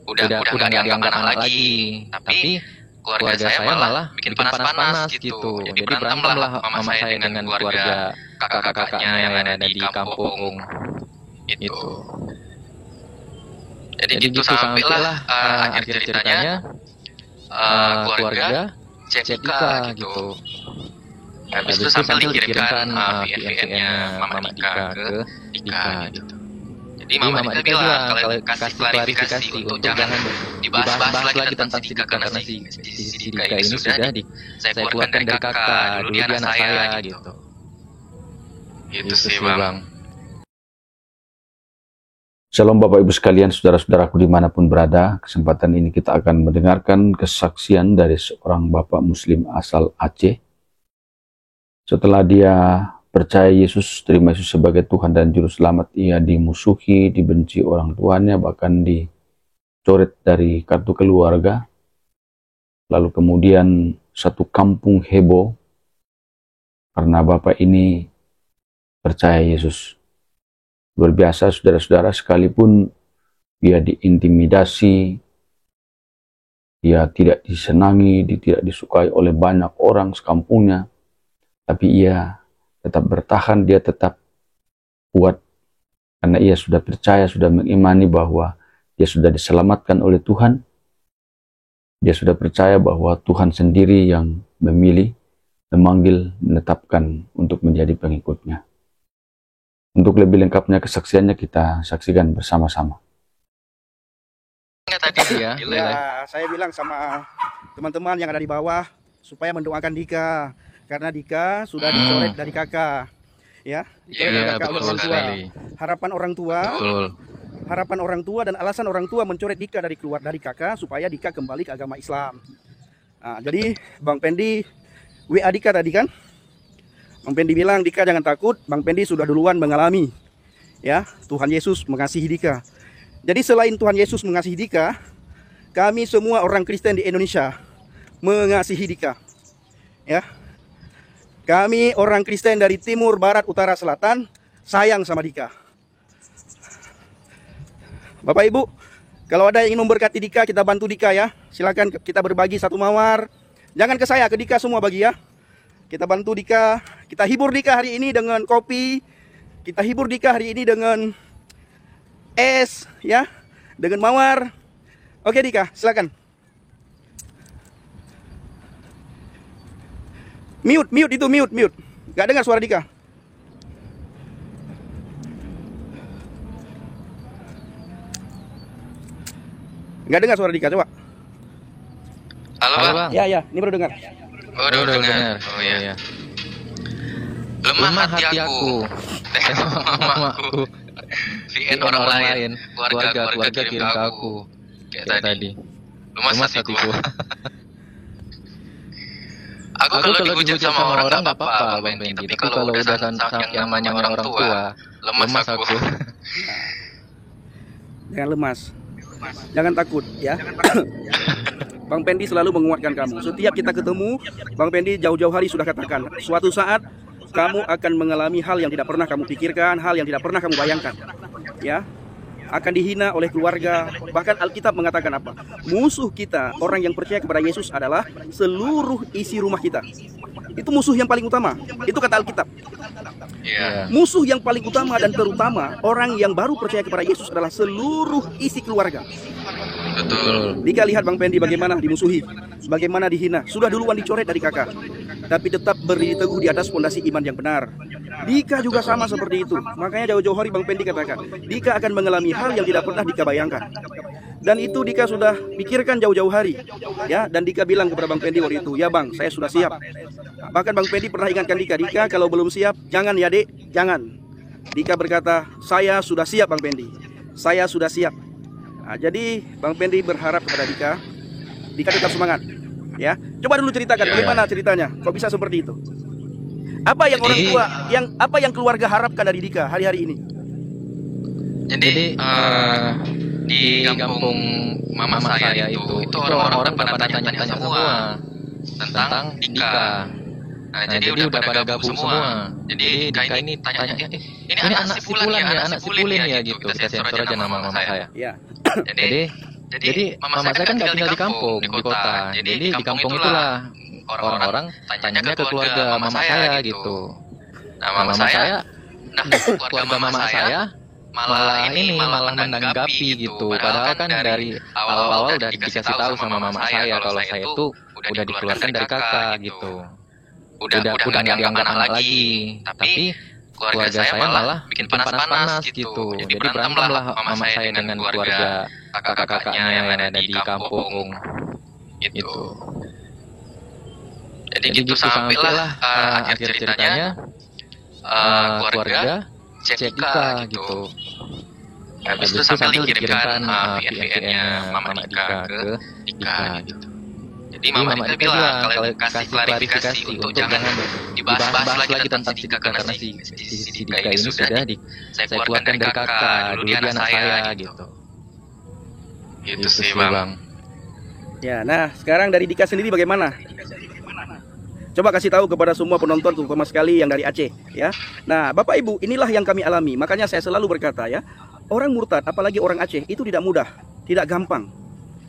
udah nggak dianggap anak lagi. Tapi keluarga saya malah bikin panas-panas gitu. Jadi berantemlah mama saya dengan keluarga kakak-kakaknya yang ada di kampung itu. Jadi gitu sampailah akhir ceritanya keluarga chat Dika gitu. Habis itu sampai dikirimkan VN-nya Mama Dika ke Dika gitu. Jadi Mama Dika bilang kalau kasih klarifikasi untuk jangan dibahas-bahas lagi tentang si Dika karena si Dika ini sudah saya keluarkan dari kakak, dulu dia anak saya gitu. Gitu sih Bang. Shalom Bapak Ibu sekalian, saudara-saudaraku dimanapun berada. Kesempatan ini kita akan mendengarkan kesaksian dari seorang Bapak Muslim asal Aceh. Setelah dia percaya Yesus, terima Yesus sebagai Tuhan dan Juru Selamat, ia dimusuhi, dibenci orang tuanya, bahkan dicoret dari kartu keluarga. Lalu kemudian satu kampung heboh karena Bapak ini percaya Yesus. Luar biasa saudara-saudara, sekalipun dia diintimidasi, dia tidak disenangi, dia tidak disukai oleh banyak orang sekampungnya, tapi ia tetap bertahan, dia tetap kuat, karena ia sudah percaya, sudah mengimani bahwa dia sudah diselamatkan oleh Tuhan. Dia sudah percaya bahwa Tuhan sendiri yang memilih, memanggil, menetapkan untuk menjadi pengikutnya. Untuk lebih lengkapnya kesaksiannya kita saksikan bersama-sama. Ya, saya bilang sama teman-teman yang ada di bawah supaya mendoakan Dika, karena Dika sudah dicoret dari kakak, ya, dicoret dari kakak oleh orang tua. Harapan orang tua dan alasan orang tua mencoret Dika keluar dari kakak supaya Dika kembali ke agama Islam. Nah, jadi Bang Pendi WA Dika tadi kan, Bang Pendi bilang, Dika jangan takut, Bang Pendi sudah duluan mengalami, ya, Tuhan Yesus mengasihi Dika. Jadi selain Tuhan Yesus mengasihi Dika, kami semua orang Kristen di Indonesia mengasihi Dika, ya. Kami orang Kristen dari timur, barat, utara, selatan sayang sama Dika. Bapak Ibu, kalau ada yang ingin memberkati Dika, kita bantu Dika ya. Silakan kita berbagi satu mawar. Jangan ke saya, ke Dika semua bagi ya. Kita bantu Dika, kita hibur Dika hari ini dengan kopi, kita hibur Dika hari ini dengan es, ya, dengan mawar. Oke Dika, silakan. Mute itu, mute. Gak dengar suara Dika. Gak dengar suara Dika, coba. Halo Bang. Ya, ini baru dengar. Oh, udah dengar. Oh iya. Lemah hati aku. Mamaku. VN orang lain. Keluarga kirim ke aku. Kayak tadi. Lemah hatiku. Aku kalau dihujat sama orang nggak apa-apa Bang Pendi. Tapi kalau udah yang namanya orang tua, lemas aku. Jangan lemas. Jangan takut ya. Bang Pendi selalu menguatkan kamu. Setiap kita ketemu, Bang Pendi jauh-jauh hari sudah katakan, suatu saat kamu akan mengalami hal yang tidak pernah kamu pikirkan, hal yang tidak pernah kamu bayangkan. Ya, akan dihina oleh keluarga. Bahkan Alkitab mengatakan apa? Musuh kita, orang yang percaya kepada Yesus adalah seluruh isi rumah kita. Itu musuh yang paling utama. Itu kata Alkitab. Musuh yang paling utama dan terutama orang yang baru percaya kepada Yesus adalah seluruh isi keluarga. Betul. Dika lihat Bang Pendi bagaimana dimusuhi, bagaimana dihina. Sudah duluan dicoret dari kakak, tapi tetap berdiri teguh di atas fondasi iman yang benar. Dika juga sama seperti itu. Makanya jauh-jauh hari Bang Pendi katakan, Dika akan mengalami hal yang tidak pernah Dika bayangkan. Dan itu Dika sudah pikirkan jauh-jauh hari, ya. Dan Dika bilang kepada Bang Pendi waktu itu, ya Bang, saya sudah siap. Bahkan Bang Pendi pernah ingatkan Dika, kalau belum siap, jangan ya dek, jangan. Dika berkata, saya sudah siap Bang Pendi, saya sudah siap. Nah, jadi Bang Pendi berharap kepada Dika tetap semangat, ya. Coba dulu ceritakan bagaimana ceritanya, kok bisa seperti itu? Apa yang orang tua, apa yang keluarga harapkan dari Dika hari-hari ini? Jadi di kampung mama saya itu orang-orang pada tanya-tanya semua tentang Dika. Nah, jadi udah pada gabung semua. Jadi Dika ini tanya, ini anak si Fulan ya, anak si Pulin ya gitu. Kita sensor aja nama mama saya. Ya. Jadi Jadi mama saya kan nggak tinggal di kampung, di kota. Jadi di kampung itulah orang-orang tanyanya ke keluarga mama saya gitu. Nah, keluarga mama saya malah menanggapi gitu. Padahal kan dari awal-awal udah dikasih tahu sama mama saya kalau saya itu udah dikeluarkan dari kakak gitu. Udah nggak dianggap anak lagi. Tapi keluarga saya malah bikin panas-panas gitu. Jadi berantemlah mama saya dengan keluarga kakak-kakaknya yang ada di kampung gitu. Jadi gitu sampailah akhir ceritanya keluarga cek Dika gitu. Habis itu sampai dikirimkan VN-nya Mama Dika ke Dika gitu. Jadi Mama Dika bilang kalau kasih klarifikasi untuk jangan dibahas lagi tentang si Dika karena si Dika ini sudah saya keluarkan dari kakak, dulu dia anak saya gitu. Gitu sih Bang. Ya, nah sekarang dari Dika sendiri bagaimana? Coba kasih tahu kepada semua penonton terutama sekali yang dari Aceh ya. Nah, Bapak Ibu, inilah yang kami alami. Makanya saya selalu berkata ya, orang murtad apalagi orang Aceh itu tidak mudah, tidak gampang.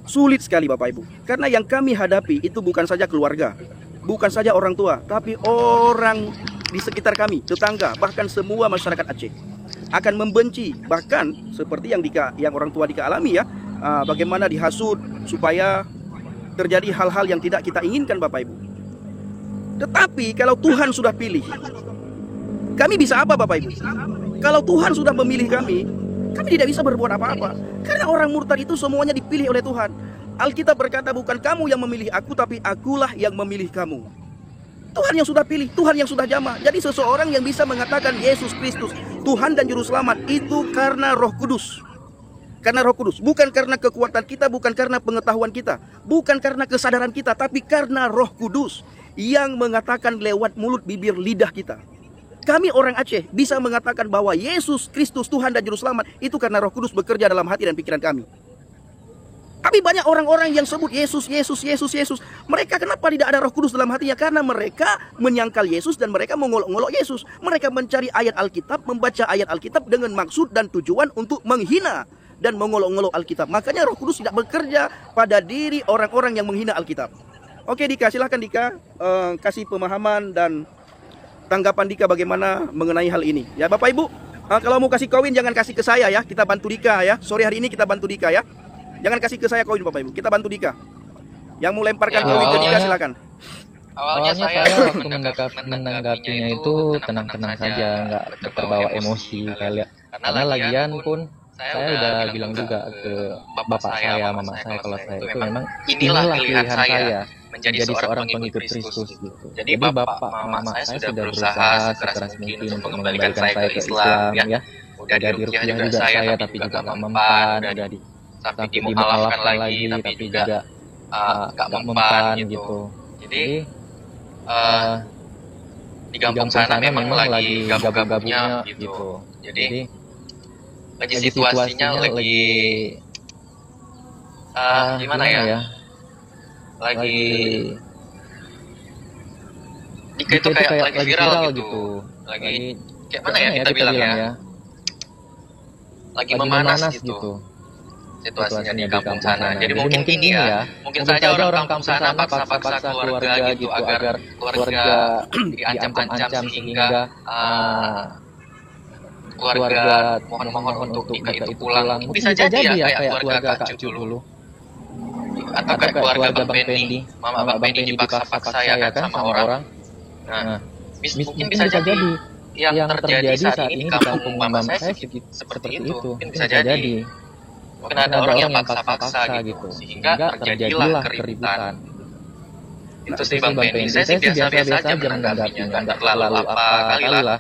Sulit sekali Bapak Ibu. Karena yang kami hadapi itu bukan saja keluarga, bukan saja orang tua, tapi orang di sekitar kami, tetangga, bahkan semua masyarakat Aceh akan membenci. Bahkan seperti yang orang tua Dika alami ya, bagaimana dihasut supaya terjadi hal-hal yang tidak kita inginkan Bapak Ibu. Tetapi kalau Tuhan sudah pilih, kami bisa apa Bapak Ibu? Kalau Tuhan sudah memilih kami tidak bisa berbuat apa-apa. Karena orang murtad itu semuanya dipilih oleh Tuhan. Alkitab berkata bukan kamu yang memilih aku, tapi akulah yang memilih kamu. Tuhan yang sudah pilih, Tuhan yang sudah jamah. Jadi seseorang yang bisa mengatakan Yesus Kristus Tuhan dan Juru Selamat itu karena Roh Kudus. Karena Roh Kudus, bukan karena kekuatan kita, bukan karena pengetahuan kita, bukan karena kesadaran kita, tapi karena Roh Kudus yang mengatakan lewat mulut, bibir, lidah kita. Kami orang Aceh bisa mengatakan bahwa Yesus Kristus Tuhan dan Juru Selamat itu karena Roh Kudus bekerja dalam hati dan pikiran kami. Tapi banyak orang-orang yang sebut Yesus. Mereka kenapa tidak ada Roh Kudus dalam hatinya? Karena mereka menyangkal Yesus dan mereka mengolok-olok Yesus. Mereka mencari ayat Alkitab, membaca ayat Alkitab dengan maksud dan tujuan untuk menghina dan mengolok-olok Alkitab. Makanya Roh Kudus tidak bekerja pada diri orang-orang yang menghina Alkitab. Oke Dika, silahkan Dika kasih pemahaman dan tanggapan Dika bagaimana mengenai hal ini. Ya Bapak Ibu, kalau mau kasih koin jangan kasih ke saya ya, kita bantu Dika ya. Sore hari ini kita bantu Dika ya. Jangan kasih ke saya koin Bapak Ibu, kita bantu Dika. Yang mau lemparkan koin ke Dika silakan. Awalnya saya waktu menanggapinya itu tenang-tenang saja, nggak terbawa emosi kayak. Karena lagian pun saya udah bilang juga ke bapak saya, mama saya kalau saya itu memang inilah pilihan saya menjadi seorang pengikut Kristus gitu. Jadi bapak mama saya sudah berusaha sekeras mungkin untuk mengembalikan saya ke Islam ya. Udah diruqyah juga saya tapi juga nggak mempan, udah sampai dimualafkan lagi tapi juga nggak mempan gitu. Jadi di kampung sana memang lagi gabung-gabungnya gitu. Jadi lagi situasinya lagi gimana ya? Lagi Dika itu kayak lagi viral gitu. Lagi kayak mana ya kita bilang ya? Lagi memanas gitu. Situasinya di kampung sana. Jadi mungkin ini ya, mungkin saja orang kampung sana paksa-paksa keluarga gitu agar keluarga diancam-ancam sehingga keluarga mohon untuk Dika itu pulang. Bisa jadi ya kayak keluarga Kak Cu dulu. Atau kayak keluarga Bang Pendi. Mama Bang Pendi dipaksa-paksa ya kan sama orang. Nah, mungkin bisa jadi yang terjadi saat ini di kampung mama saya seperti itu. Mungkin bisa jadi. Mungkin ada orang yang paksa-paksa gitu. Sehingga terjadilah keributan. Itu sih Bang Pendi. Saya sih biasa-biasa aja menanggapinya. Nggak terlalu apa kali lah.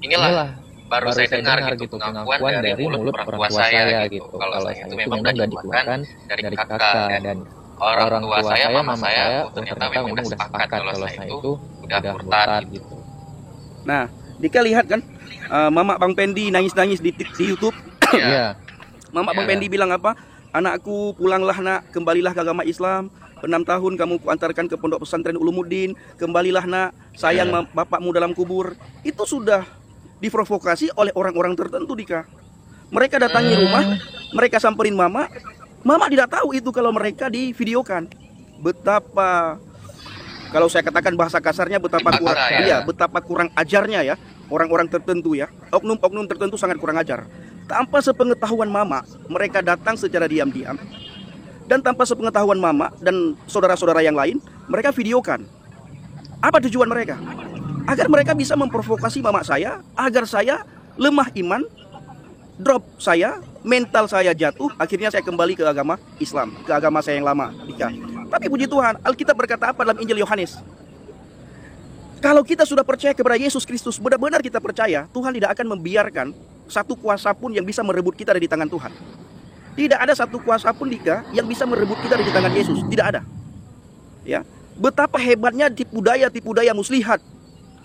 Inilah baru saya dengar gitu pengakuan dari mulut orang tua saya gitu. Kalau saya itu memang udah dikeluarkan dari kakak dan orang tua saya, mama saya ternyata memang udah sepakat kalau saya itu udah murtad gitu. Nah, Dika lihat kan Mama Bang Pendi nangis-nangis di YouTube. Iya. Mama Bang Pendi bilang apa? Anakku pulanglah nak, kembalilah ke agama Islam. 6 tahun kamu kuantarkan ke pondok pesantren Ulumuddin. Kembalilah nak, sayang bapakmu dalam kubur. Itu sudah diprovokasi oleh orang-orang tertentu Dika. Mereka datangi rumah, mereka samperin mama. Mama tidak tahu itu kalau mereka divideokan. Betapa, kalau saya katakan bahasa kasarnya, betapa kurang, betapa kurang ajarnya ya orang-orang tertentu ya. Oknum-oknum tertentu sangat kurang ajar. Tanpa sepengetahuan mama, mereka datang secara diam-diam. Dan tanpa sepengetahuan mama dan saudara-saudara yang lain, mereka videokan. Apa tujuan mereka? Agar mereka bisa memprovokasi mama saya, agar saya lemah iman, drop saya, mental saya jatuh, akhirnya saya kembali ke agama Islam, ke agama saya yang lama. Tapi puji Tuhan, Alkitab berkata apa dalam Injil Yohanes? Kalau kita sudah percaya kepada Yesus Kristus, benar-benar kita percaya, Tuhan tidak akan membiarkan satu kuasa pun yang bisa merebut kita dari tangan Tuhan. Tidak ada satu kuasa pun yang bisa merebut kita dari tangan Yesus, tidak ada. Ya, betapa hebatnya tipu daya muslihat,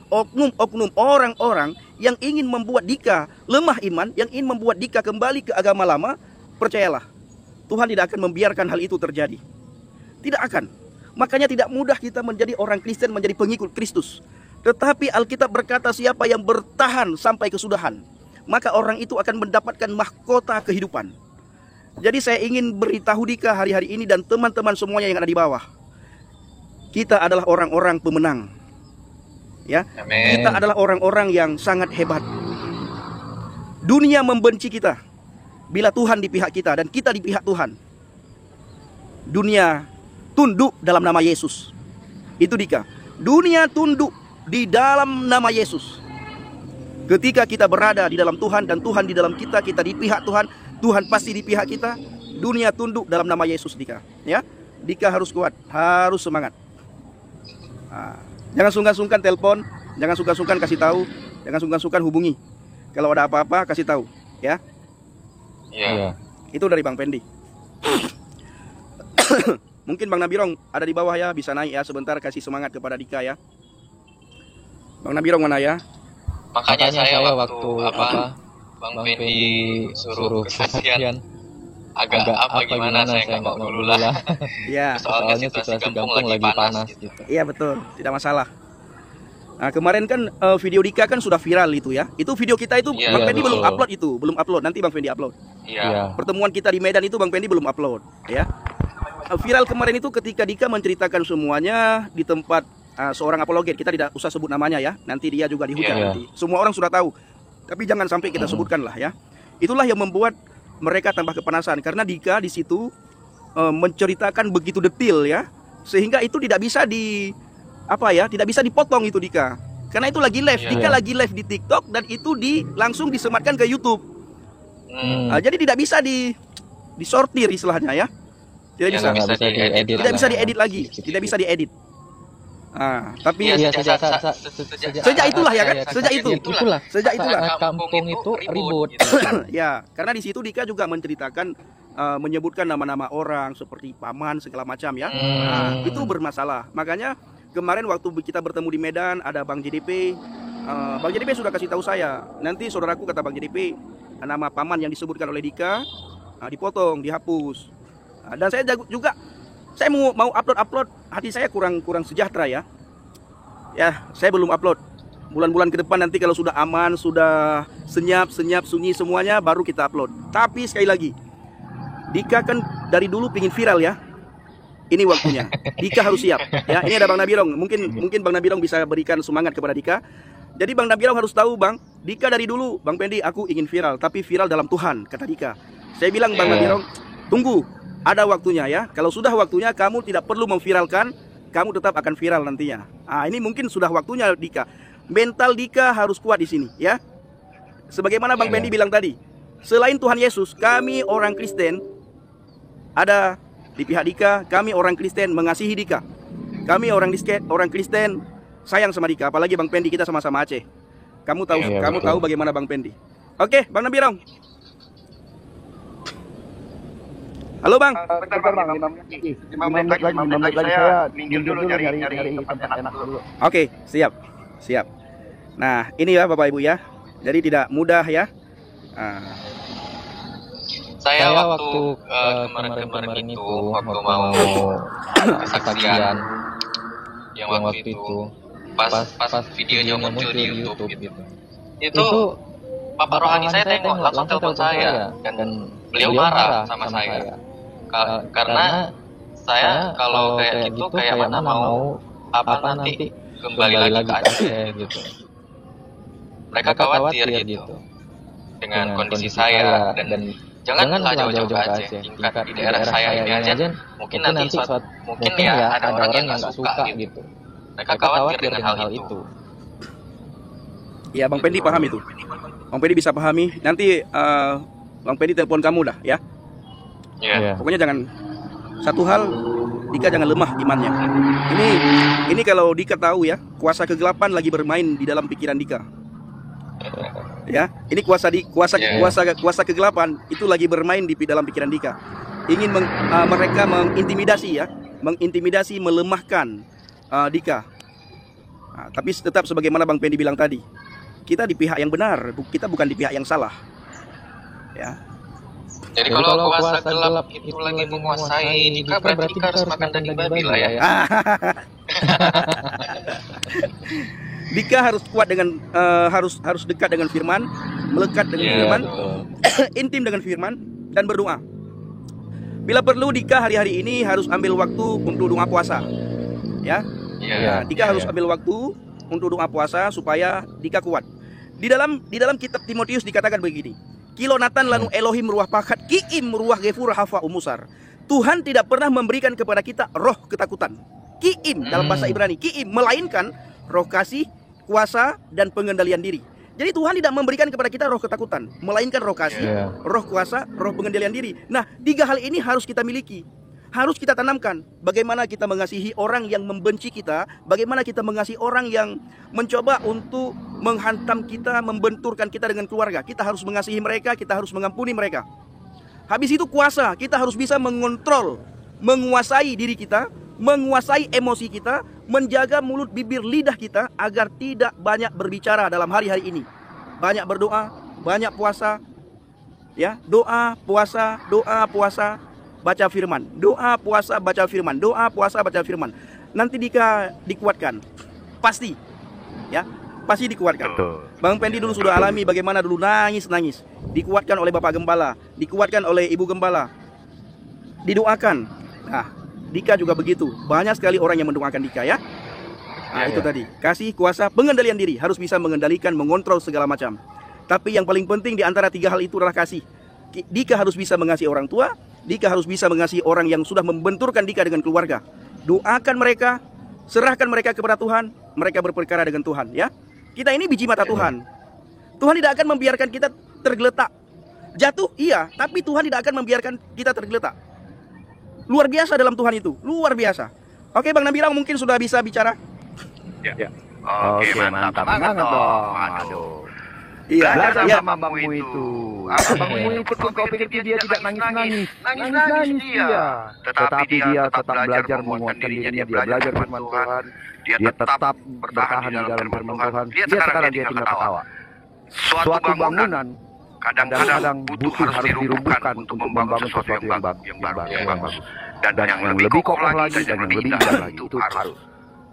oknum-oknum orang-orang yang ingin membuat Dika lemah iman, yang ingin membuat Dika kembali ke agama lama. Percayalah, Tuhan tidak akan membiarkan hal itu terjadi. Tidak akan. Makanya tidak mudah kita menjadi orang Kristen, menjadi pengikut Kristus. Tetapi Alkitab berkata, siapa yang bertahan sampai kesudahan, maka orang itu akan mendapatkan mahkota kehidupan. Jadi saya ingin beritahu Dika hari-hari ini dan teman-teman semuanya yang ada di bawah, kita adalah orang-orang pemenang. Ya, amen. Kita adalah orang-orang yang sangat hebat. Dunia membenci kita bila Tuhan di pihak kita dan kita di pihak Tuhan. Dunia tunduk dalam nama Yesus. Itu Dika. Dunia tunduk di dalam nama Yesus. Ketika kita berada di dalam Tuhan dan Tuhan di dalam kita, kita di pihak Tuhan, Tuhan pasti di pihak kita. Dunia tunduk dalam nama Yesus, Dika. Ya, Dika harus kuat, harus semangat. Jangan sungkan-sungkan telepon, jangan sungkan-sungkan kasih tahu, jangan sungkan-sungkan hubungi. Kalau ada apa-apa kasih tahu, ya. Iya. Itu dari Bang Pendi. Mungkin Bang Nabirong ada di bawah ya, bisa naik ya sebentar, kasih semangat kepada Dika ya. Bang Nabirong mana ya? Makanya saya waktu Bang Pendi suruh kesaksian agak gimana saya nggak mau dulu lah. Iya. Soalnya situasi kampung lagi panas gitu. Iya betul, tidak masalah. Nah, kemarin kan video Dika kan sudah viral itu ya. Itu video kita itu Bang Pendi belum upload itu, belum upload. Nanti Bang Pendi upload. Iya. Pertemuan kita di Medan itu Bang Pendi belum upload, ya. Viral kemarin itu ketika Dika menceritakan semuanya di tempat seorang apologet. Kita tidak usah sebut namanya ya. Nanti dia juga dihujat nanti. Semua orang sudah tahu. Tapi jangan sampai kita sebutkan lah ya. Itulah yang membuat mereka tambah kepanasan karena Dika di situ menceritakan begitu detail ya, sehingga itu tidak bisa tidak bisa dipotong itu Dika. Karena itu lagi live, Dika lagi live di TikTok dan itu langsung disematkan ke YouTube. Jadi tidak bisa disortir istilahnya ya. Tidak bisa diedit lagi, tidak bisa diedit. Tapi sejak itulah ya kan, sejak itulah kampung itu ribut. Ya, karena di situ Dika juga menceritakan menyebutkan nama-nama orang seperti paman segala macam ya. Itu bermasalah. Makanya kemarin waktu kita bertemu di Medan ada Bang JDP. Bang JDP sudah kasih tahu saya, nanti saudaraku kata Bang JDP, nama paman yang disebutkan oleh Dika dipotong, dihapus. Dan saya juga saya mau upload, hati saya kurang sejahtera ya. Ya, saya belum upload. Bulan-bulan ke depan nanti kalau sudah aman, sudah senyap, sunyi semuanya, baru kita upload. Tapi sekali lagi, Dika kan dari dulu pingin viral ya. Ini waktunya. Dika harus siap. Ya, ini ada Bang Nabirong. Mungkin Bang Nabirong bisa berikan semangat kepada Dika. Jadi Bang Nabirong harus tahu Bang, Dika dari dulu, Bang Pendi, aku ingin viral, tapi viral dalam Tuhan, kata Dika. Saya bilang Bang Nabirong, tunggu. Ada waktunya ya. Kalau sudah waktunya kamu tidak perlu memviralkan, kamu tetap akan viral nantinya. Ini mungkin sudah waktunya Dika. Mental Dika harus kuat di sini ya. Sebagaimana Bang Pendi bilang tadi, selain Tuhan Yesus, kami orang Kristen ada di pihak Dika. Kami orang Kristen mengasihi Dika. Kami orang Kristen sayang sama Dika. Apalagi Bang Pendi, kita sama-sama Aceh. Kamu tahu bagaimana Bang Pendi. Oke, Bang Nabirong. Halo Bang. Bentar Bang, 5 menit lagi saya minggir dulu nyari tempat enak dulu. Oke, siap. Nah, ini ya Bapak Ibu ya. Jadi tidak mudah ya. Saya waktu kemarin itu waktu mau kesaksian yang waktu itu pas videonya muncul di YouTube gitu. Itu Bapak rohani saya tengok langsung telepon saya dan beliau marah sama saya. Karena saya kalau kayak gitu kayak mana mau nanti kembali lagi ke Aceh gitu. Mereka khawatir gitu dengan kondisi saya dan janganlah jauh-jauh ke Aceh, tingkat di daerah saya ini aja mungkin nanti mungkin ya ada orang yang nggak suka gitu. Mereka khawatir dengan hal itu. Ya, Bang Pendi paham itu. Bang Pendi bisa pahami. Nanti Bang Pendi telepon kamu dah ya. Iya. Pokoknya jangan, satu hal, Dika jangan lemah imannya. Ini kalau Dika tahu ya, kuasa kegelapan lagi bermain di dalam pikiran Dika. Ya, ini kuasa kegelapan itu lagi bermain di dalam pikiran Dika. Ingin mereka mengintimidasi, melemahkan Dika. Nah, tapi tetap sebagaimana Bang Pendi bilang tadi, kita di pihak yang benar, kita bukan di pihak yang salah. Ya. Jadi kalau kuasa gelap itu lagi menguasai Dika, berarti Dika harus makan daging babi lah ya. Dika harus kuat dengan harus dekat dengan firman, melekat dengan firman, intim dengan firman dan berdoa. Bila perlu Dika hari-hari ini harus ambil waktu untuk doa puasa. Ya. Dika harus ambil waktu untuk doa puasa supaya Dika kuat. Di dalam kitab Timotius dikatakan begini. Kilonatan lanu Elohim ruah pakat kiim ruah gefur hafa umusar. Tuhan tidak pernah memberikan kepada kita roh ketakutan. Kiim dalam bahasa Ibrani, kiim melainkan roh kasih, kuasa dan pengendalian diri. Jadi Tuhan tidak memberikan kepada kita roh ketakutan, melainkan roh kasih, roh kuasa, roh pengendalian diri. Nah, 3 hal ini harus kita miliki. Harus kita tanamkan. Bagaimana kita mengasihi orang yang membenci kita, bagaimana kita mengasihi orang yang mencoba untuk menghantam kita, membenturkan kita dengan keluarga. Kita harus mengasihi mereka, kita harus mengampuni mereka. Habis itu kuasa, kita harus bisa mengontrol, menguasai diri kita, menguasai emosi kita, menjaga mulut, bibir, lidah kita agar tidak banyak berbicara dalam hari-hari ini. Banyak berdoa, banyak puasa. Ya, doa, puasa, baca firman. Doa, puasa, baca firman. Doa, puasa, baca firman. Nanti Dika dikuatkan. Pasti. Ya, pasti dikuatkan. Bang Pendi dulu sudah alami bagaimana dulu nangis. Dikuatkan oleh Bapak Gembala, dikuatkan oleh Ibu Gembala. Didoakan. Nah, Dika juga begitu. Banyak sekali orang yang mendoakan Dika ya. Nah, itu tadi. Kasih, kuasa, pengendalian diri. Harus bisa mengendalikan, mengontrol segala macam. Tapi yang paling penting di antara 3 hal itu adalah kasih. Dika harus bisa mengasihi orang tua. Dika harus bisa mengasihi orang yang sudah membenturkan Dika dengan keluarga. Doakan mereka, serahkan mereka kepada Tuhan. Mereka berperkara dengan Tuhan ya. Kita ini biji mata Tuhan. Tuhan tidak akan membiarkan kita tergeletak. Jatuh iya, tapi Tuhan tidak akan membiarkan kita tergeletak. Luar biasa dalam Tuhan itu, luar biasa. Oke Bang Nabilang mungkin sudah bisa bicara. Ya. Oke, mantap banget dong. Aduh. Iya, Belajar iya. sama bangmu itu. Bangmu ikut kau pikir dia tidak nangis. Nangis dia. Tetapi dia tetap belajar menguatkan dirinya. Dia belajar firman Tuhan. Dia tetap bertahan di dalam firman Tuhan. Lihat sekarang dia tinggal ketawa. Suatu bangunan kadang-kadang butuh harus dirumbuhkan untuk membangun sesuatu yang bagus. Dan yang lebih kokoh lagi dan yang lebih indah lagi itu harus.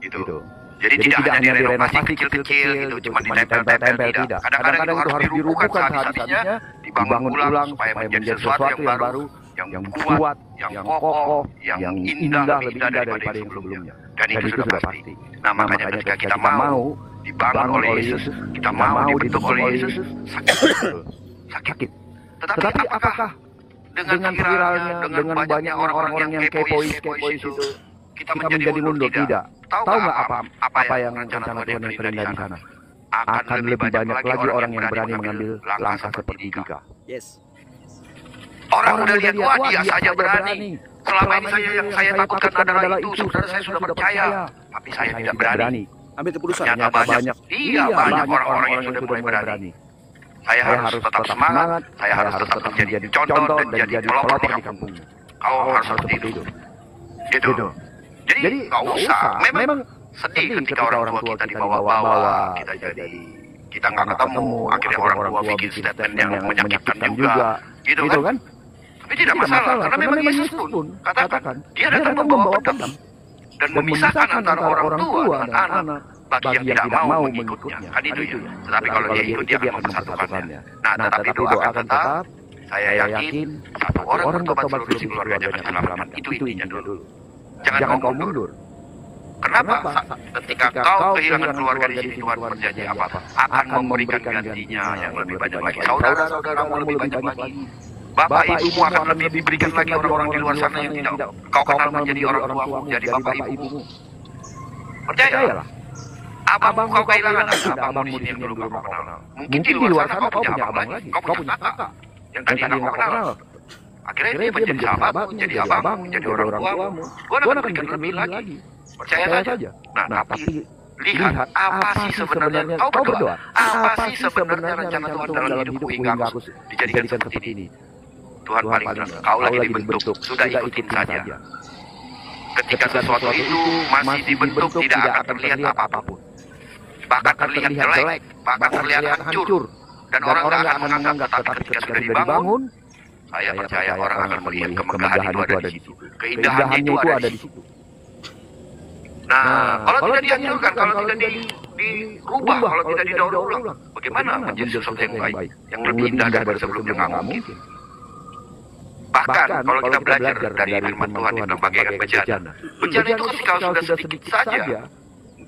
Gitu. Jadi tidak hanya direnovasi kecil-kecil gitu, cuma ditempel-tempel tidak. Kadang-kadang itu harus dirumbuhkan sehabis-habisnya, dibangun ulang supaya menjadi sesuatu yang baru, yang kuat, yang kokoh, yang indah, lebih indah daripada yang sebelumnya. Dan itu sudah pasti. Nah makanya ketika kita mau dibangun oleh Yesus, kita mau dibentuk oleh Yesus, sakit. Tetapi apakah dengan viralnya, dengan banyaknya orang-orang yang kepois itu, kita menjadi mundur? Tidak. Tahu nggak apa yang rencana Tuhan yang terindah di sana? Akan lebih banyak lagi orang yang berani mengambil langkah seperti Dika. Yes. Orang udah lihat, wah dia saja berani. Selama ini saya takutkan adalah itu, saudara saya sudah percaya, tapi saya tidak berani. Ambil keputusan. Ternyata banyak orang-orang yang sudah mulai berani. Saya harus tetap semangat, saya harus tetap menjadi contoh dan jadi pelopor di kampungnya. Kau harus seperti itu. Gitu. Jadi nggak usah. Memang sedih ketika orang tua kita dibawa-bawa, kita nggak ketemu. Akhirnya orang tua bikin statement yang menyakitkan juga, gitu kan? Tapi tidak masalah, karena memang Yesus pun katakan dia datang membawa pedang dan memisahkan antara orang tua dengan anak, bagi yang tidak mau mengikutnya. Kan itu ya. Tetapi kalau dia ikut, dia akan mempersatukannya. Nah, tetapi doakan tetap. Saya yakin satu orang bertobat seluruh isi keluarganya akan diselamatkan. Itu intinya dulu. Jangan kau mundur. Kenapa? Ketika kau kehilangan keluarga di sini, Tuhan berjanji apa? Akan memberikan gantinya yang lebih banyak lagi. Saudara-saudaramu lebih banyak lagi. Bapak ibumu akan lebih diberikan lagi orang-orang di luar sana yang tidak kau kenal menjadi orang tuamu, jadi bapak ibumu. Percayalah. Abangmu kau kehilangan, ada abangmu di sini yang dulu kau kenal. Mungkin di luar sana kau punya abang lagi, kau punya kakak yang tadi kau kenal. Akhirnya dia menjadi sahabatmu, menjadi abangmu, menjadi orang tuamu. Tuhan akan berikan lebih lagi. Percaya saja. Nah, tapi lihat apa sih sebenarnya kau berdoa? Apa sih sebenarnya rencana Tuhan dalam hidupku hingga aku dijadikan seperti ini? Tuhan paling bilang, kau lagi dibentuk, sudah ikutin saja. Ketika sesuatu itu masih dibentuk, tidak akan terlihat apa-apapun. Bahkan terlihat jelek, bahkan terlihat hancur. Dan orang tidak akan menganggap, tapi ketika sudah dibangun, saya percaya orang akan melihat kemegahan itu ada di situ. Keindahannya itu ada di situ. Nah, kalau tidak dihancurkan, kalau tidak dirubah, kalau tidak didaur ulang, bagaimana menjadi sesuatu yang baik, yang lebih indah daripada sebelumnya? Nggak mungkin. Bahkan kalau kita belajar dari firman Tuhan di dalam bagaikan bejana, bejana itu ketika sudah sedikit saja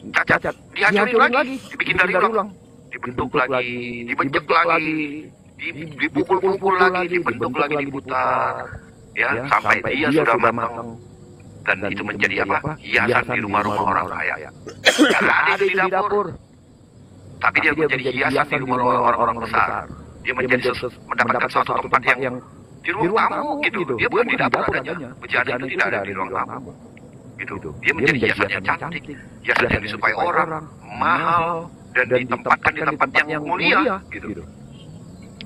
cacat, dihancurin lagi, dibikin dari ulang, dibentuk lagi, dibejek lagi, dipukul-pukul lagi, dibentuk lagi, diputar, ya sampai dia sudah matang. Dan itu menjadi apa? Hiasan di rumah-rumah orang kaya. Tidak ada di dapur. Tapi dia menjadi hiasan di rumah-rumah orang besar. Dia menjadi mendapatkan suatu tempat yang di ruang tamu gitu. Dia bukan di dapur adanya. Bejana itu tidak ada di ruang tamu. Gitu. Dia menjadi hiasan yang cantik, hiasan yang disukai orang, mahal, dan ditempatkan di tempat yang mulia gitu.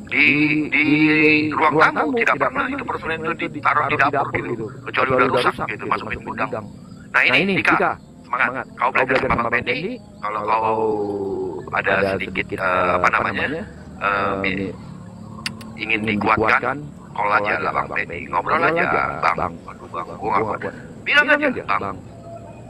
Di ruang tamu tidak pernah itu personel itu ditaruh di dapur gitu, kecuali udah rusak gitu, masukin gudang. Nah ini Dika, semangat. Kau belajar sama Bang Pendi. Kalau kau ada sedikit ingin dikuatkan, call aja lah Bang Pendi, ngobrol aja, Bang. Gua nggak kuat. Bilang aja, Bang.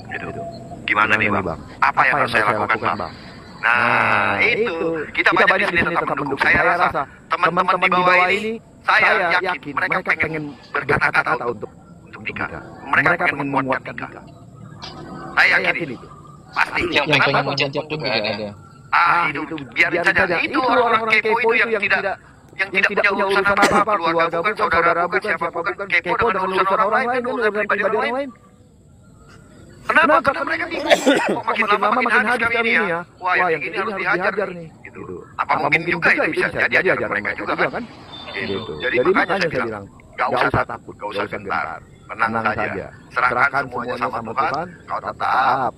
Gitu. Gimana nih Bang? Apa yang harus saya lakukan Bang? Nah, itu kita banyak di sini tetap mendukung. Saya rasa teman-teman di bawah ini, saya yakin mereka pengen berkata-kata untuk Dika. Mereka pengen menguatkan Dika. Saya yakin itu. Pasti. Yang pengen menjajak juga ada. Itu biarin saja. Itu orang-orang kepo itu yang tidak punya urusan apa-apa, keluarga bukan, saudara bukan, siapa bukan, kepo dengan urusan orang lain, urusan pribadi orang lain. Kenapa? Karena mereka bingung. Kok makin lama makin hadis kami ini ya. Wah, yang ini harus dihajar nih. Gitu. Apa mungkin juga itu bisa jadi ajaran mereka juga kan? Gitu. Jadi makanya saya bilang, gak usah takut, gak usah gentar. Tenang saja. Serahkan semuanya sama Tuhan. Kau tetap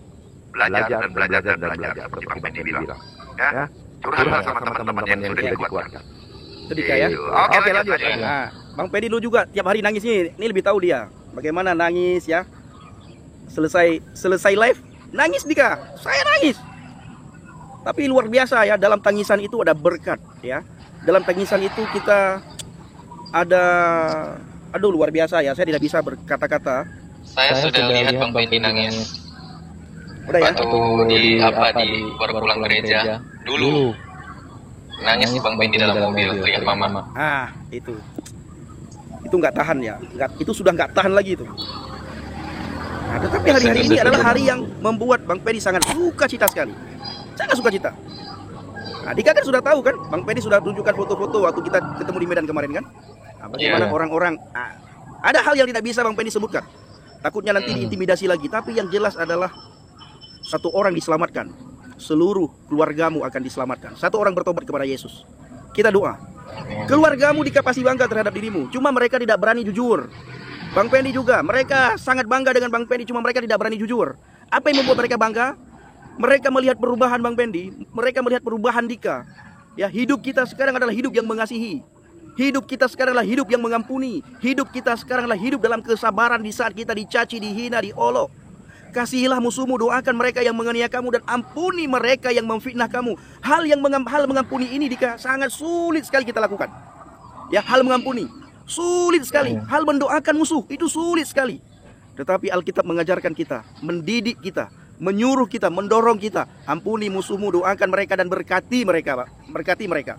belajar dan belajar dan belajar. Seperti Bang Pendi bilang. Ya. Curhat sama teman-teman yang sudah dikuatkan. Jadi kayak. Oke lanjut. Nah, Bang Pendi dulu juga tiap hari nangis nih. Ini lebih tahu dia. Bagaimana nangis ya. Selesai live nangis Dika, saya nangis. Tapi luar biasa ya, dalam tangisan itu ada berkat ya. Dalam tangisan itu kita ada, aduh luar biasa ya. Saya tidak bisa berkata-kata. Saya sudah lihat Bang Pendi nangis. Udah ya. Waktu di baru pulang gereja dulu. Nangis Bang Pendi dalam mobil lihat mama. Itu nggak tahan ya. Itu sudah nggak tahan lagi itu. Nah, tetapi hari-hari ini adalah hari yang membuat Bang Pendi sangat suka cita sekali. Sangat suka cita. Nah, Dika kan sudah tahu kan, Bang Pendi sudah tunjukkan foto-foto waktu kita ketemu di Medan kemarin kan. Nah, bagaimana orang-orang, ada hal yang tidak bisa Bang Pendi sebutkan. Takutnya nanti diintimidasi lagi. Tapi yang jelas adalah satu orang diselamatkan, seluruh keluargamu akan diselamatkan. Satu orang bertobat kepada Yesus. Kita doa. Keluargamu Dika pasti bangga terhadap dirimu. Cuma mereka tidak berani jujur. Bang Pendi juga, mereka sangat bangga dengan Bang Pendi, cuma mereka tidak berani jujur. Apa yang membuat mereka bangga? Mereka melihat perubahan Bang Pendi, mereka melihat perubahan Dika. Ya, hidup kita sekarang adalah hidup yang mengasihi. Hidup kita sekarang adalah hidup yang mengampuni. Hidup kita sekarang adalah hidup dalam kesabaran di saat kita dicaci, dihina, diolok. Kasihilah musuhmu, doakan mereka yang menganiaya kamu dan ampuni mereka yang memfitnah kamu. Hal mengampuni ini Dika sangat sulit sekali kita lakukan. Ya, hal mengampuni sulit sekali. Hal mendoakan musuh itu sulit sekali. Tetapi Alkitab mengajarkan kita, mendidik kita menyuruh kita, mendorong kita, ampuni musuhmu, doakan mereka dan berkati mereka, Pak. Berkati mereka.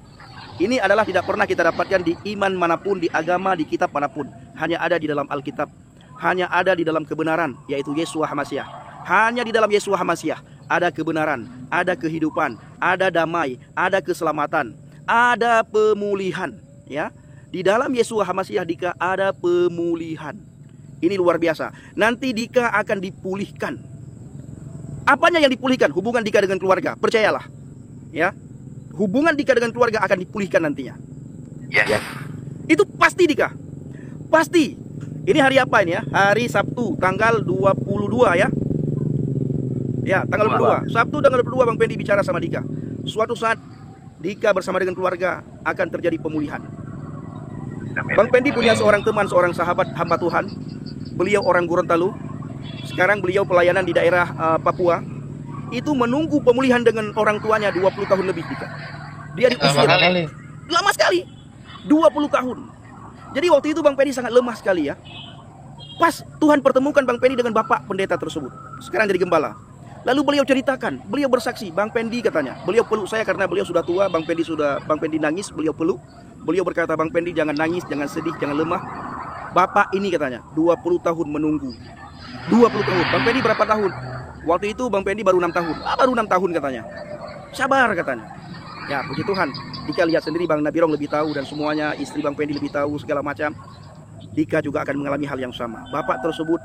Ini adalah tidak pernah kita dapatkan di iman manapun, di agama, di kitab manapun. Hanya ada di dalam Alkitab. Hanya ada di dalam kebenaran, yaitu Yeshua HaMasyiah. Hanya di dalam Yeshua HaMasyiah ada kebenaran, ada kehidupan, ada damai, ada keselamatan, ada pemulihan. Ya, di dalam Yeshua HaMasyiah Dika ada pemulihan. Ini luar biasa. Nanti Dika akan dipulihkan. Apanya yang dipulihkan? Hubungan Dika dengan keluarga. Percayalah. Ya. Hubungan Dika dengan keluarga akan dipulihkan nantinya. Yes. Itu pasti Dika. Pasti. Ini hari apa ini ya? Hari Sabtu tanggal 22 ya. Ya, tanggal 22. Sabtu tanggal 22 Bang Pendi bicara sama Dika. Suatu saat Dika bersama dengan keluarga akan terjadi pemulihan. Bang Pendi punya seorang teman, seorang sahabat hamba Tuhan. Beliau orang Gorontalo. Sekarang beliau pelayanan di daerah Papua. Itu menunggu pemulihan dengan orang tuanya 20 tahun lebih Dika. Dia diusir. Lama sekali. 20 tahun. Jadi waktu itu Bang Pendi sangat lemah sekali ya. Pas Tuhan pertemukan Bang Pendi dengan bapak pendeta tersebut. Sekarang jadi gembala. Lalu beliau ceritakan, beliau bersaksi, Bang Pendi katanya, beliau peluk saya karena beliau sudah tua, Bang Pendi nangis, beliau peluk. Beliau berkata, Bang Pendi jangan nangis, jangan sedih, jangan lemah. Bapak ini katanya 20 tahun menunggu. 20 tahun. Bang Pendi berapa tahun? Waktu itu Bang Pendi baru 6 tahun. Baru 6 tahun katanya. Sabar katanya. Ya puji Tuhan. Dika lihat sendiri Bang Nabirong lebih tahu dan semuanya, istri Bang Pendi lebih tahu segala macam. Dika juga akan mengalami hal yang sama. Bapak tersebut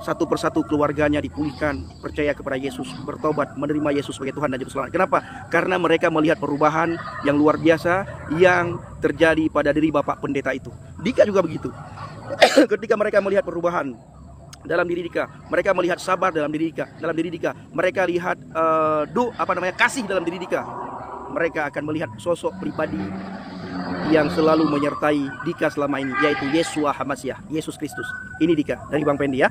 satu persatu keluarganya dipulihkan, percaya kepada Yesus, bertobat, menerima Yesus sebagai Tuhan dan Juru Selamat. Kenapa? Karena mereka melihat perubahan yang luar biasa yang terjadi pada diri Bapak pendeta itu. Dika juga begitu. Ketika mereka melihat perubahan dalam diri Dika, mereka melihat sabar dalam diri Dika, mereka lihat kasih dalam diri Dika. Mereka akan melihat sosok pribadi yang selalu menyertai Dika selama ini, yaitu Yeshua HaMasyiah, Yesus Kristus. Ini Dika dari Bang Pendi ya.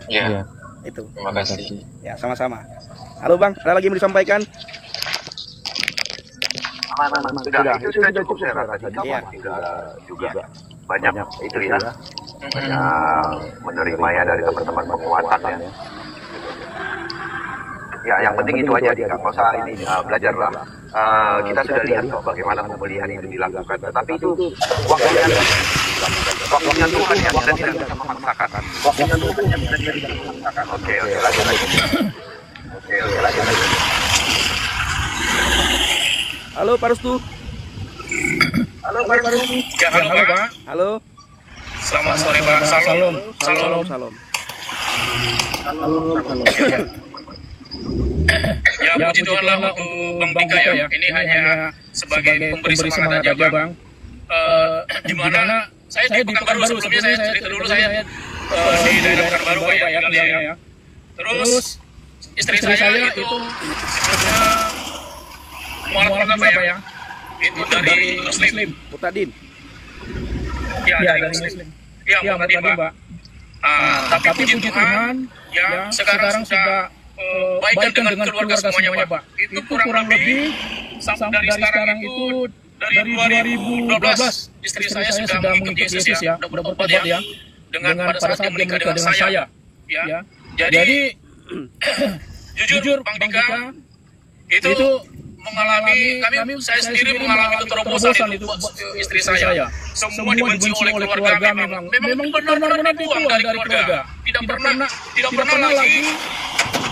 Ya. Itu. Terima kasih. Ya, sama-sama. Halo Bang, ada lagi yang mau disampaikan? Sudah, itu sudah cukup saya rasa. Iya. Juga banyak itu ya. Banyak menerima ya dari teman-teman penguatan ya. Ya, yang penting itu aja Dika. Nggak usah ini belajarlah. Kita sudah lihat kok bagaimana pemulihan itu dilakukan. Tetapi itu waktunya Tuhan yang kita tidak bisa memaksakan. Waktunya Tuhan yang kita tidak bisa memaksakan. Oke, lanjut. Halo Pak Restu. Ya, halo Pak. Halo. Selamat sore Pak. Salam. Ya, puji Tuhan lah untuk Bang Dika ya. Ini hanya sebagai pemberi semangat aja Bang. Di mana saya di Pekanbaru, sebelumnya saya cerita dulu saya di daerah Pekanbaru Pak ya, tinggalnya ya. Terus istri saya itu sebelumnya mualaf Pak ya. Itu dari Muslim. Mutadin. Ya, dari Muslim. Ya, Mutadin Pak. Tapi puji Tuhan ya sekarang sudah baikkan dengan keluarga semuanya Pak. Itu kurang lebih dari sekarang itu dari 2012 istri saya sudah mengikuti Yesus ya, sudah bertobat ya, dengan pada saat dia menikah dengan saya ya. Jadi jujur Bang Dika itu mengalami saya sendiri mengalami keterobosan itu istri saya. Semua dibenci oleh keluarga, memang benar-benar dibuang dari keluarga. Tidak pernah lagi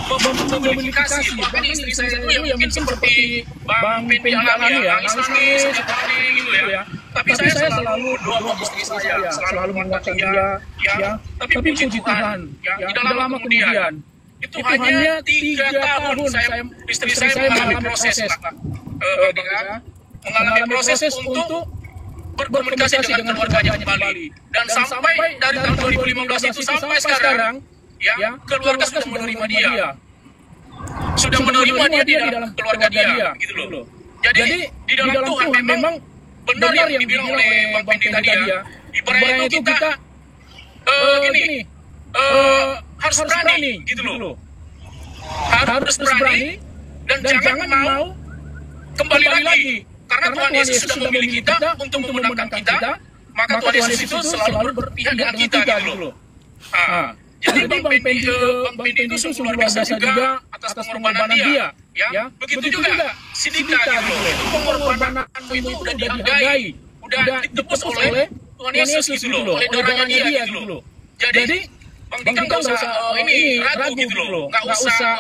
komunikasi. Bahkan istri saya itu ya mungkin seperti Bang Pendi alami ya, nangis setiap hari gitu ya. Tapi saya selalu doa istri saya, selalu menguatkan dia ya. Tapi puji Tuhan ya, tidak lama kemudian itu hanya 3 tahun istri saya mengalami proses untuk berkomunikasi dengan keluarganya kembali. Dan sampai dari tahun 2015 itu sampai sekarang ya, keluarga sudah menerima dia. Sudah menerima dia di dalam keluarga dia gitu loh. Jadi di dalam Tuhan memang benar yang dibilang oleh Bang Pendi tadi ya. Ibaratnya itu kita harus berani gitu loh. Harus berani dan jangan mau kembali lagi. Karena Tuhan Yesus sudah memilih kita untuk memenangkan kita, maka Tuhan Yesus itu selalu berpihak dengan kita gitu loh. Jadi Bang Pendi itu sungguh luar biasa juga atas pengorbanan dia, ya. Begitu juga si Dika gitu. Itu pengorbananmu itu udah dihargai, udah ditebus oleh Tuhan Yesus gitu loh, oleh darahnya dia gitu loh. Jadi Bang Dika nggak usah ini ragu gitu loh, nggak usah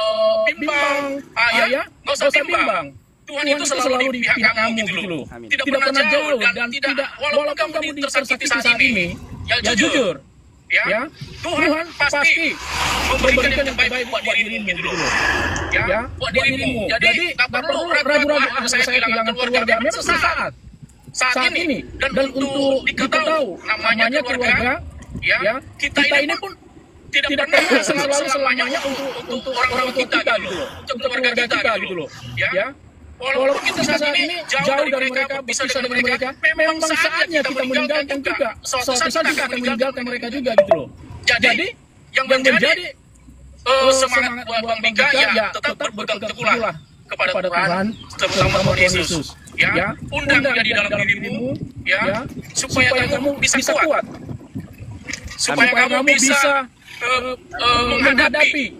bimbang, ya, nggak usah bimbang. Tuhan itu selalu di pihak kamu gitu loh, tidak pernah jauh dan tidak, walaupun kamu tersakiti saat ini, ya jujur, ya, Tuhan pasti memberikan yang terbaik buat dirimu gitu loh, ya, buat dirimu. Jadi nggak perlu ragu-ragu, saya kehilangan keluarga, memang saat ini, dan untuk diketahui namanya keluarga, ya, kita ini pun tidak pernah selalu selamanya untuk orang tua kita gitu loh, untuk keluarga kita gitu loh, ya. Walaupun kita saat ini jauh dari mereka, berpisah dengan mereka, memang saatnya kita meninggalkan juga. Suatu saat kita akan meninggalkan mereka juga gitu loh. Jadi yang menjadi semangat buat Bang Dika ya tetap berpegang teguhlah kepada Tuhan, terutama Tuhan Yesus. Ya, undang dia di dalam dirimu, ya, supaya kamu bisa kuat, supaya kamu bisa menghadapi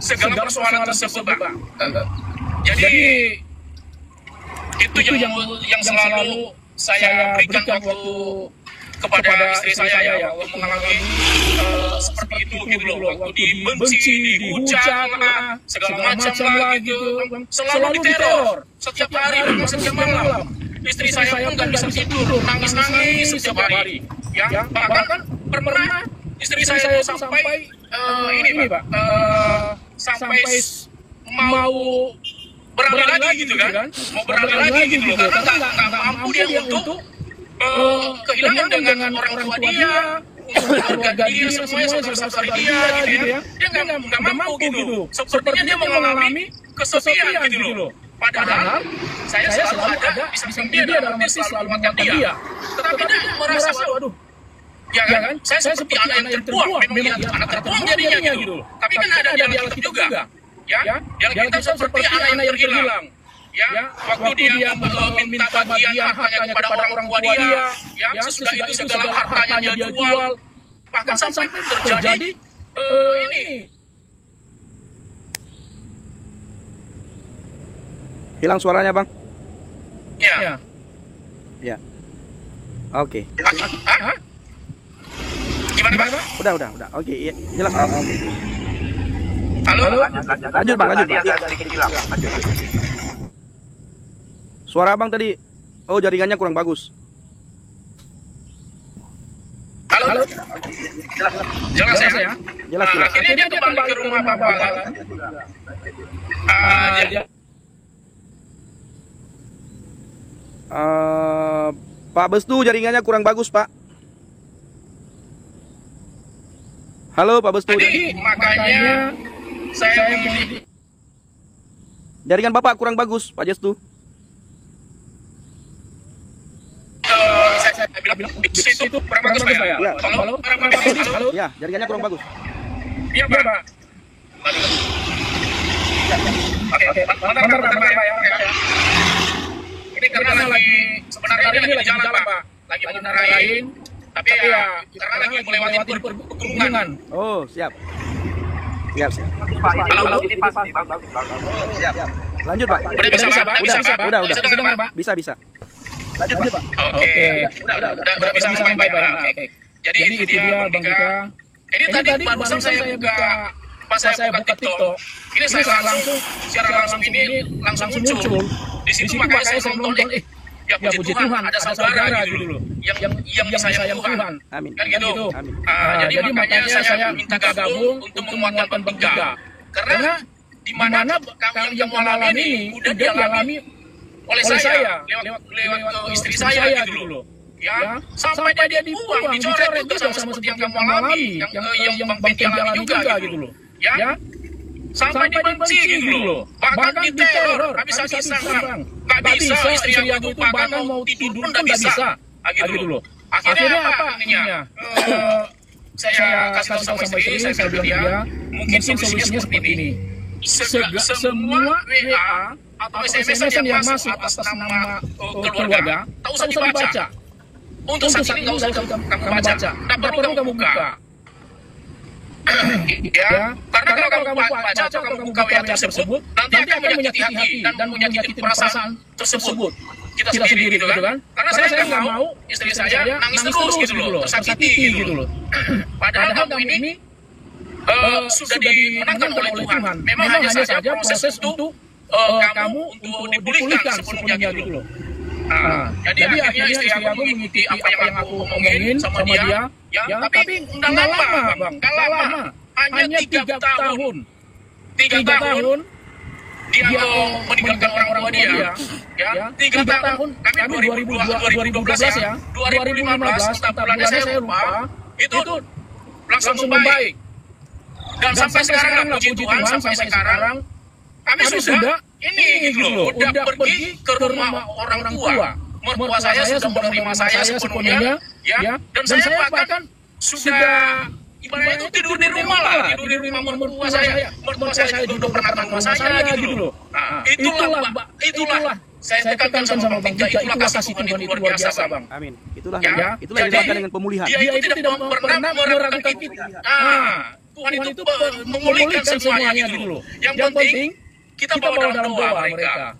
segala persoalan tersebut, Bang. Jadi itu yang selalu saya berikan waktu kepada istri saya ya, waktu mengalami seperti itu gitu loh, waktu dibenci, dihujat lah, segala macam lah gitu, selalu diteror setiap hari, setiap malam. Istri saya pun nggak bisa tidur, nangis setiap hari, ya. Bahkan pernah istri saya sampai ini Pak, sampai mau beralih lagi gitu kan, mau beralih lagi gitu loh, karena nggak mampu dia untuk kehilangan dengan orang tua dia, keluarga dia, semuanya saudara-saudara dia gitu ya, dia nggak mampu gitu, sepertinya dia mengalami kesepian gitu loh. Padahal saya selalu ada di samping dia dalam arti selalu mengingatkan dia, tetapi dia merasa waduh, ya kan, saya seperti anak yang terbuang, memang anak terbuang jadinya gitu loh. Tapi kan ada di dalam kita juga, ya, yang kita seperti anak yang terhilang, ya, waktu dia minta bagian hartanya kepada orang tua dia, ya, sesudah itu segala hartanya dia jual, bahkan sampai terjadi ini. Hilang suaranya, Bang? Ya. Ya. Oke. Gimana, Bang? Udah. Oke, iya. Jelas. Halo? Lanjut, Bang. Suara Abang tadi, jaringannya kurang bagus. Halo? Jelas ya? Jelas. Akhirnya dia kembali ke rumah Bapak. Pak Bestu, jaringannya kurang bagus, Pak. Halo, Pak Bestu. Jadi makanya saya memilih. Jaringan Bapak kurang bagus, Pak Bestu. Saya bilang itu kurang bagus, Pak ya? Halo? Halo? Ya, jaringannya kurang bagus. Iya, Pak. Oke. Bentar, Pak ya. Ini karena sebenarnya ini lagi jalan, Pak. Lagi menarain, tapi ya karena lagi melewati pegunungan. Oh, siap. Halo, ini pas nih, bagus. Siap. Lanjut, Pak. Udah bisa, Pak? Udah. Bisa dengar, Pak? Bisa. Lanjut, Pak. Oke. Udah bisa sampai, Pak. Oke. Jadi itu dia, Bang Dika. Ini tadi barusan saya buka, pas saya buka TikTok, ini saya langsung, secara langsung ini langsung muncul. Di situ makanya saya nonton, ya puji Tuhan ada saudara gitu loh, yang sayang Tuhan. Amin. Kan gitu. Amin. Jadi makanya saya minta gabung untuk menguatkan Bang Dika. Karena di mana yang mengalami ini udah dialami oleh saya lewat istri saya gitu loh. Ya, sampai dia dibuang, dicoret juga sama seperti yang kamu alami, yang Bang Pendi alami juga gitu loh. Ya, sampai dibenci gitu loh, bahkan diteror, habis-habisan, Bang. Gak bisa istri aku itu bahkan mau tidur pun gak bisa, gitu loh. Akhirnya apa ininya? Saya kasih tahu sama istri, saya bilang dia, mungkin solusinya seperti ini. Semua WA atau SMS yang masuk atas nama keluarga, tak usah dibaca. Untuk saat ini nggak usah kamu baca, tak perlu kamu buka. Ya, karena kalau kamu baca atau kamu buka WA tersebut, nanti akan menyakiti hati dan menyakiti perasaan tersebut kita sendiri gitu kan. Karena saya nggak mau istri saya nangis terus gitu loh, tersakiti gitu loh. Padahal kamu ini sudah dimenangkan oleh Tuhan. Memang hanya saja proses untuk kamu untuk dipulihkan sepenuhnya gitu loh. Jadi akhirnya istri aku mengikuti apa yang aku omongin sama dia, ya, tapi nggak lama bang, nggak lama, hanya 3 tahun, 3 tahun dia meninggalkan orang tua dia, ya, 3 tahun, kami 2012 ya, 2015 entah bulannya saya lupa, itu langsung membaik, dan sampai sekarang puji Tuhan, sampai sekarang kami sudah ini gitu loh, udah pergi ke rumah orang tua. Mertua saya sudah menerima saya sepenuhnya, ya. Dan saya bahkan sudah ibaratnya itu tidur di rumah lah, tidur di rumah mertua saya. Mertua saya juga pernah ke rumah saya gitu loh. Nah, itulah saya tekankan sama Bang Tika, itulah kasih Tuhan itu luar biasa, Bang. Amin. Itulah yang dilakukan dengan pemulihan. Dia itu tidak pernah meragukan kita. Tuhan itu memulihkan semuanya gitu loh. Yang penting kita bawa dalam doa mereka.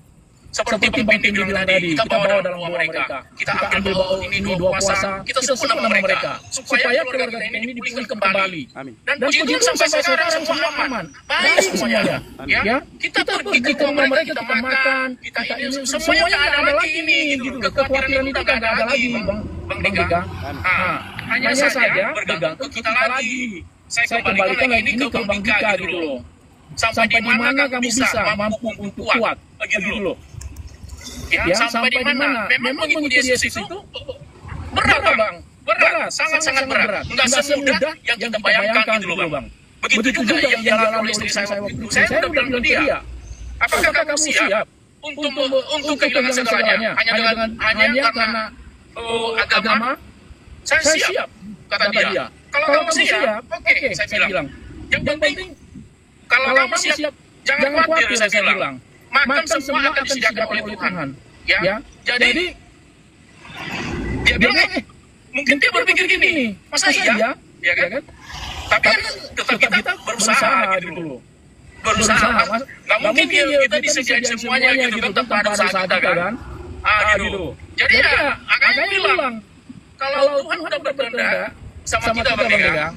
Seperti Bang Tim bilang tadi, kita bawa dalam doa mereka. Kita ambil bawa ini doa puasa, kita sebut nama mereka. Supaya keluarga ini dipulihkan kembali. Amin. Dan puji Tuhan sampai sekarang semua aman. Baik semuanya. Ya, kita pergi ke rumah mereka, kita makan, kita ini semuanya ada lagi ini gitu loh. Kekhawatiran itu kan ada lagi Bang Tika. Hanya saja bergantung ke kita lagi. Saya kembalikan lagi ini ke Bang Tika gitu loh. Sampai di mana kamu bisa mampu untuk kuat begitu loh. Ya, sampai di mana? Memang mengikuti Yesus itu berat, Bang. Berat, sangat-sangat berat. Enggak semudah yang kita bayangkan gitu loh, Bang. Begitu juga yang dialami oleh istri saya waktu itu. Saya sudah bilang ke dia, apakah kamu siap untuk kehilangan segalanya hanya karena agama? Saya siap, kata dia. Kalau kamu siap, oke, saya bilang. Yang penting kalau kamu siap, jangan khawatir, saya bilang. Makan semua akan disediakan oleh Tuhan. Ya, jadi dia bilang, mungkin dia berpikir gini, masa iya? Ya kan? Tapi kan tetap kita berusaha gitu loh. Berusaha, nggak mungkin kita disediakan semuanya gitu kan tanpa ada usaha kita kan? Gitu. Jadi ya, agaknya bilang, kalau Tuhan sudah berkehendak sama kita berkehendak,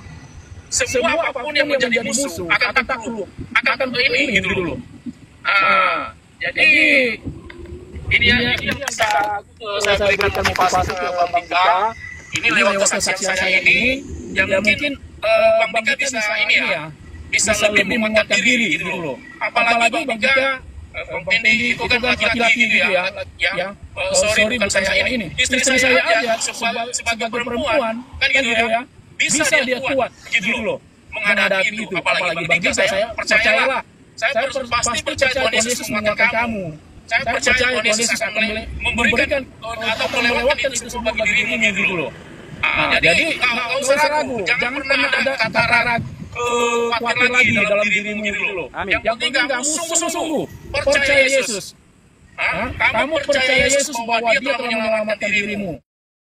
semua apapun yang menjadi musuh akan takluk, akan ini gitu loh. Jadi ini yang bisa saya berikan motivasi ke Bang Tika. Ini lewat kesaksian saya ini, yang mungkin Bang Tika bisa ini ya, bisa lebih menguatkan diri gitu loh. Apalagi Bang Tika, Bang Pendi itu kan laki-laki gitu ya. Sorry bukan saya ini. Istri saya aja sebagai perempuan kan gitu ya. Bisa dia kuat gitu loh menghadapi itu. Apalagi Bang Tika, saya percayalah. Saya pasti percaya Tuhan Yesus menguatkan kamu. Saya percaya Tuhan Yesus akan memberikan atau melewatkan itu semua bagi dirimu gitu loh. Jadi nggak usah ragu, jangan pernah ada kata ragu, khawatir lagi di dalam dirimu gitu loh. Yang penting kamu sungguh-sungguh percaya Yesus. Kamu percaya Yesus bahwa Dia telah menyelamatkan dirimu.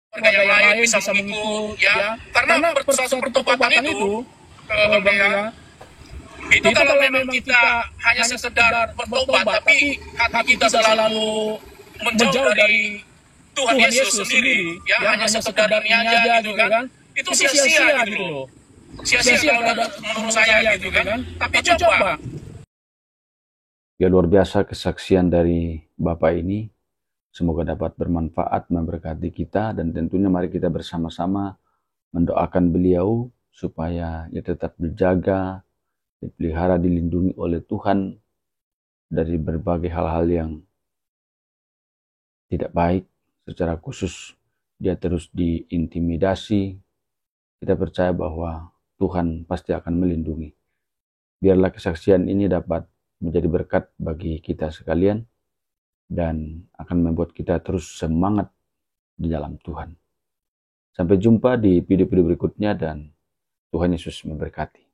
Warga yang lain bisa mengikut, ya. Karena suatu pertobatan itu, itu kalau memang kita hanya sekedar bertobat, tapi hati kita selalu menjauh dari Tuhan Yesus sendiri, ya hanya sekedar ini aja gitu kan, itu sia-sia gitu loh. Sia-sia menurut saya gitu kan. Tapi coba. Ya, luar biasa kesaksian dari Bapak ini. Semoga dapat bermanfaat, memberkati kita, dan tentunya mari kita bersama-sama mendoakan beliau supaya ia tetap dijaga, dipelihara, dilindungi oleh Tuhan dari berbagai hal-hal yang tidak baik. Secara khusus dia terus diintimidasi. Kita percaya bahwa Tuhan pasti akan melindungi. Biarlah kesaksian ini dapat menjadi berkat bagi kita sekalian dan akan membuat kita terus semangat di dalam Tuhan. Sampai jumpa di video-video berikutnya dan Tuhan Yesus memberkati.